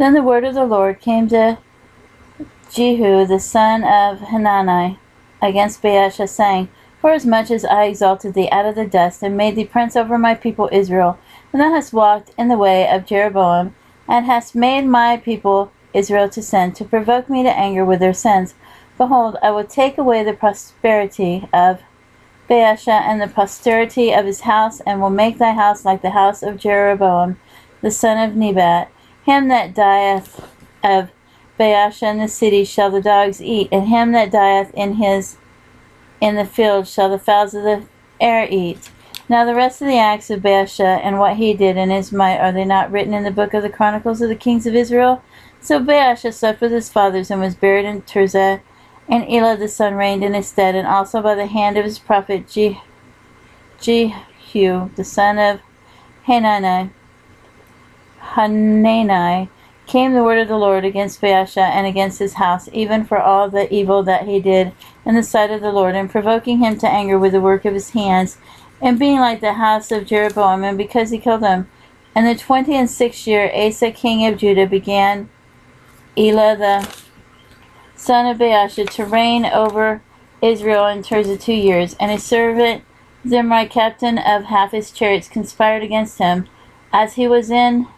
Then the word of the Lord came to Jehu the son of Hanani against Baasha, saying, Forasmuch as I exalted thee out of the dust, and made thee prince over my people Israel, and thou hast walked in the way of Jeroboam, and hast made my people Israel to sin, to provoke me to anger with their sins, behold, I will take away the prosperity of Baasha and the posterity of his house, and will make thy house like the house of Jeroboam the son of Nebat. Him that dieth of Baasha in the city shall the dogs eat, and him that dieth in the field shall the fowls of the air eat. Now the rest of the acts of Baasha, and what he did in his might, are they not written in the book of the Chronicles of the kings of Israel? So Baasha slept with his fathers, and was buried in Tirzah, and Elah the son reigned in his stead, and also by the hand of his prophet Jehu the son of Hanani came the word of the Lord against Baasha and against his house, even for all the evil that he did in the sight of the Lord, and provoking him to anger with the work of his hands, and being like the house of Jeroboam, and because he killed him. In the 26th year, Asa king of Judah began Elah the son of Baasha to reign over Israel in Tirzah 2 years, and his servant Zimri, captain of half his chariots, conspired against him, as he was in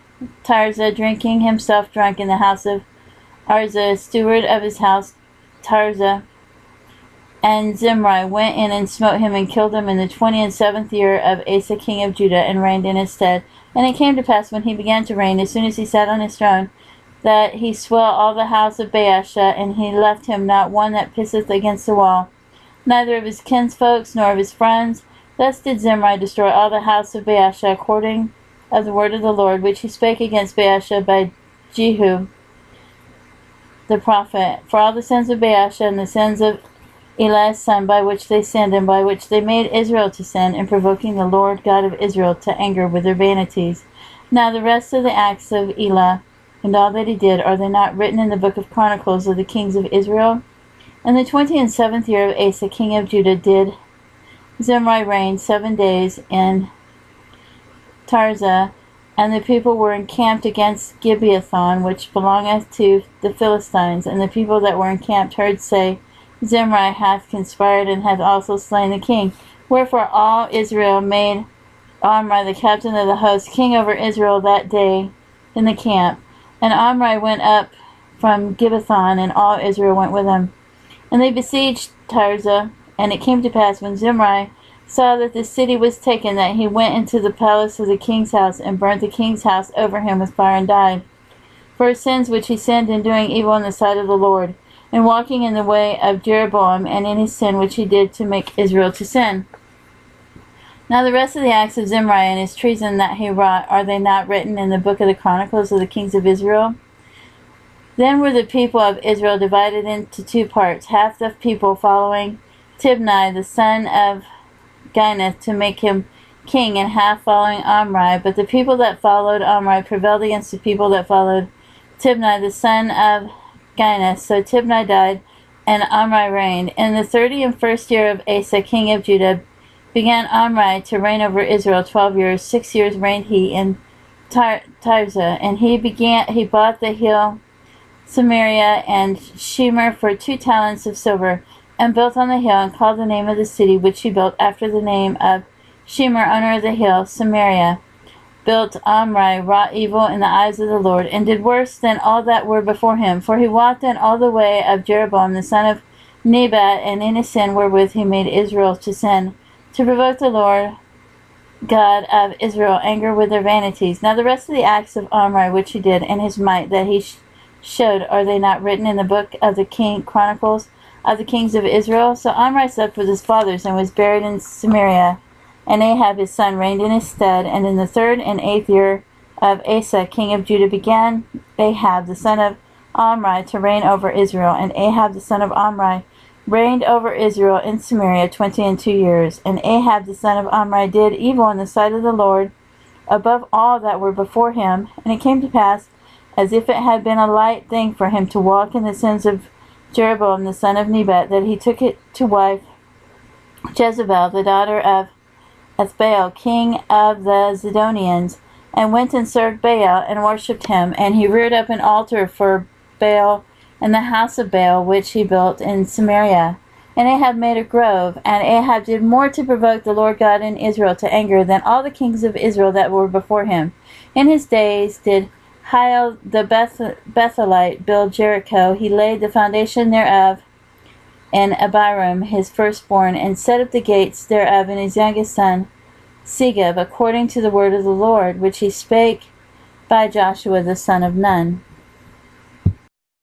Tirzah, drinking himself drunk in the house of Arza, steward of his house Tirzah. And Zimri went in and smote him and killed him in the 27th year of Asa king of Judah, and reigned in his stead. And it came to pass, when he began to reign, as soon as he sat on his throne, that he swelled all the house of Baasha, and he left him not one that pisseth against the wall, neither of his kinsfolks nor of his friends. Thus did Zimri destroy all the house of Baasha, according of the word of the Lord, which he spake against Baasha by Jehu the prophet, for all the sins of Baasha and the sins of Elah's son, by which they sinned, and by which they made Israel to sin, in provoking the Lord God of Israel to anger with their vanities. Now the rest of the acts of Elah, and all that he did, are they not written in the book of Chronicles of the kings of Israel? In the 27th year of Asa king of Judah did Zimri reign 7 days in Tirzah, and the people were encamped against Gibeathon, which belongeth to the Philistines. And the people that were encamped heard say, Zimri hath conspired, and hath also slain the king. Wherefore all Israel made Omri the captain of the host king over Israel that day in the camp. And Omri went up from Gibeathon, and all Israel went with him. And they besieged Tirzah. And it came to pass, when Zimri saw that the city was taken, that he went into the palace of the king's house, and burnt the king's house over him with fire, and died, for his sins which he sinned in doing evil in the sight of the Lord, and walking in the way of Jeroboam, and in his sin which he did to make Israel to sin. Now the rest of the acts of Zimri and his treason that he wrought, are they not written in the book of the Chronicles of the kings of Israel? Then were the people of Israel divided into 2 parts, half the people following Tibni the son of Ginath to make him king, and half following Omri. But the people that followed Omri prevailed against the people that followed Tibni the son of Ginath. So Tibni died, and Omri reigned. In the 31st year of Asa king of Judah began Omri to reign over Israel 12 years. 6 years reigned he in Tirzah, and he bought the hill Samaria and Shemer for 2 talents of silver, and built on the hill, and called the name of the city which he built after the name of Shemer, owner of the hill Samaria. Built Omri, wrought evil in the eyes of the Lord, and did worse than all that were before him. For he walked in all the way of Jeroboam the son of Nebat, and in his sin wherewith he made Israel to sin, to provoke the Lord God of Israel anger with their vanities. Now the rest of the acts of Omri which he did, and his might that he showed, are they not written in the book of the Chronicles of the kings of Israel? So Omri slept with his fathers, and was buried in Samaria. And Ahab his son reigned in his stead. And in the 3rd and 8th year of Asa king of Judah began Ahab the son of Omri to reign over Israel. And Ahab the son of Omri reigned over Israel in Samaria 22 years. And Ahab the son of Omri did evil in the sight of the Lord above all that were before him. And it came to pass, as if it had been a light thing for him to walk in the sins of Jeroboam the son of Nebat, that he took it to wife Jezebel, the daughter of Ethbaal, king of the Zidonians, and went and served Baal, and worshipped him. And he reared up an altar for Baal in the house of Baal, which he built in Samaria. And Ahab made a grove, and Ahab did more to provoke the Lord God in Israel to anger than all the kings of Israel that were before him. In his days did Hiel the Bethelite build Jericho. He laid the foundation thereof, and Abiram his firstborn, and set up the gates thereof, and his youngest son Segub, according to the word of the Lord, which he spake by Joshua the son of Nun.